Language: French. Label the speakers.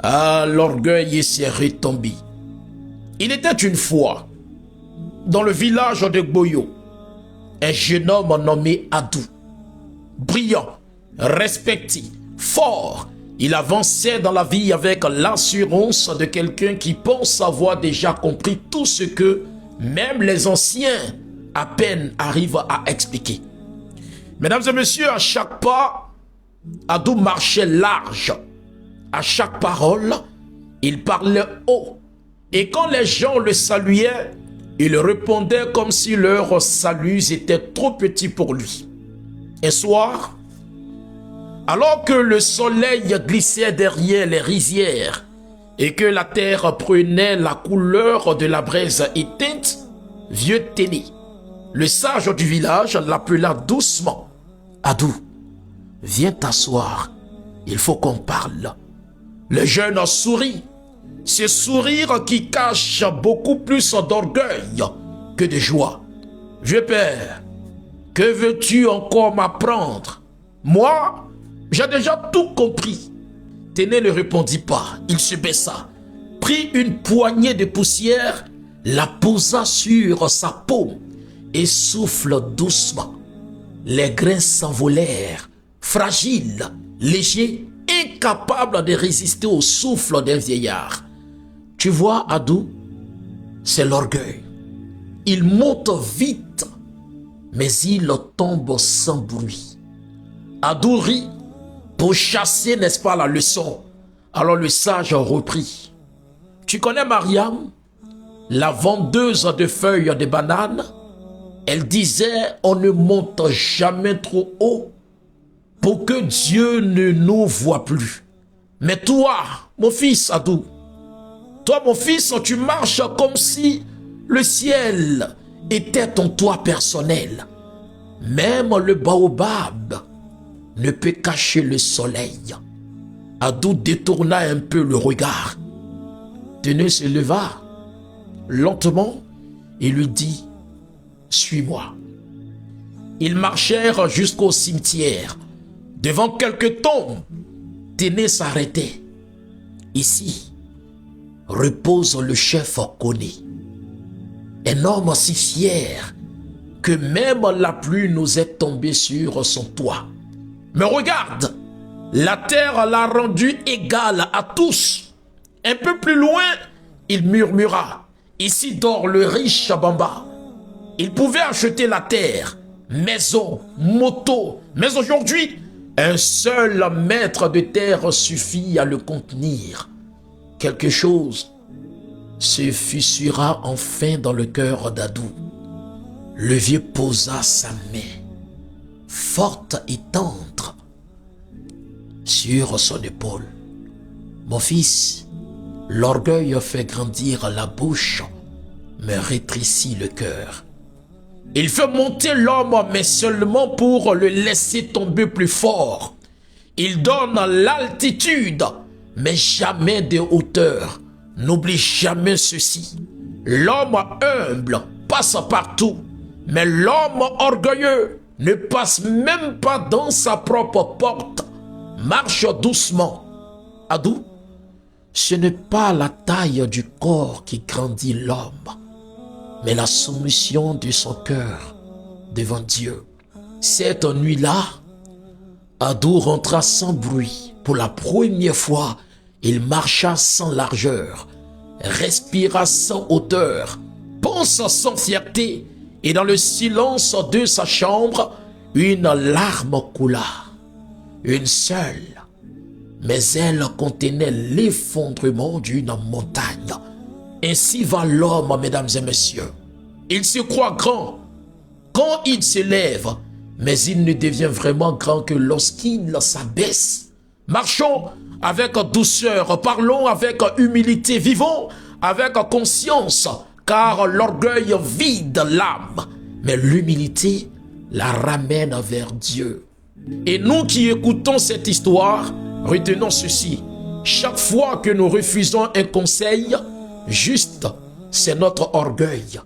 Speaker 1: Ah, l'orgueil s'est retombé. Il était une fois, dans le village de Gboyo, un jeune homme nommé Adou. Brillant, respecté, fort, il avançait dans la vie avec l'assurance de quelqu'un qui pense avoir déjà compris tout ce que même les anciens à peine arrivent à expliquer. Mesdames et messieurs, à chaque pas, Adou marchait large. À chaque parole, il parlait haut. Et quand les gens le saluaient, il répondait comme si leur salut était trop petit pour lui. Un soir, alors que le soleil glissait derrière les rizières et que la terre prenait la couleur de la braise éteinte, vieux Téné, le sage du village, l'appela doucement. Adou, viens t'asseoir, il faut qu'on parle. Le jeune sourit, ce sourire qui cache beaucoup plus d'orgueil que de joie. Vieux père, que veux-tu encore m'apprendre? Moi, j'ai déjà tout compris. Téné ne répondit pas, il se baissa, prit une poignée de poussière, la posa sur sa paume et souffle doucement. Les grains s'envolèrent, fragiles, légers, incapables de résister au souffle d'un vieillard. Tu vois, Adou, c'est l'orgueil. Il monte vite, mais il tombe sans bruit. Adou rit pour chasser, n'est-ce pas, la leçon. Alors le sage reprit. Tu connais Mariam, la vendeuse de feuilles de bananes? Elle disait, on ne monte jamais trop haut pour que Dieu ne nous voie plus. Mais toi, mon fils Adou, toi, mon fils, tu marches comme si le ciel était ton toit personnel. Même le baobab ne peut cacher le soleil. Adou détourna un peu le regard. Téné se leva lentement et lui dit, suis-moi. Ils marchèrent jusqu'au cimetière. Devant quelques tombes, Téné s'arrêtait. Ici repose le chef Koné. Un homme si fier que même la pluie nous est tombée sur son toit. Mais regarde, la terre l'a rendu égal à tous. Un peu plus loin, il murmura, ici dort le riche Bamba. Il pouvait acheter la terre, maison, moto, mais aujourd'hui, un seul mètre de terre suffit à le contenir. Quelque chose se fissura enfin dans le cœur d'Adou. Le vieux posa sa main, forte et tendre, sur son épaule. Mon fils, l'orgueil fait grandir la bouche, mais rétrécit le cœur. Il fait monter l'homme, mais seulement pour le laisser tomber plus fort. Il donne l'altitude, mais jamais de hauteur. N'oublie jamais ceci. L'homme humble passe partout, mais l'homme orgueilleux ne passe même pas dans sa propre porte. Marche doucement. Adou, ce n'est pas la taille du corps qui grandit l'homme, mais la soumission de son cœur devant Dieu. Cette nuit-là, Adou rentra sans bruit. Pour la première fois, il marcha sans largeur, respira sans hauteur, pensa sans fierté, et dans le silence de sa chambre, une larme coula. Une seule, mais elle contenait l'effondrement d'une montagne. Ainsi va l'homme, mesdames et messieurs. Il se croit grand quand il s'élève, mais il ne devient vraiment grand que lorsqu'il s'abaisse. Marchons avec douceur, parlons avec humilité, vivons avec conscience, car l'orgueil vide l'âme, mais l'humilité la ramène vers Dieu. Et nous qui écoutons cette histoire, retenons ceci. Chaque fois que nous refusons un conseil juste, c'est notre orgueil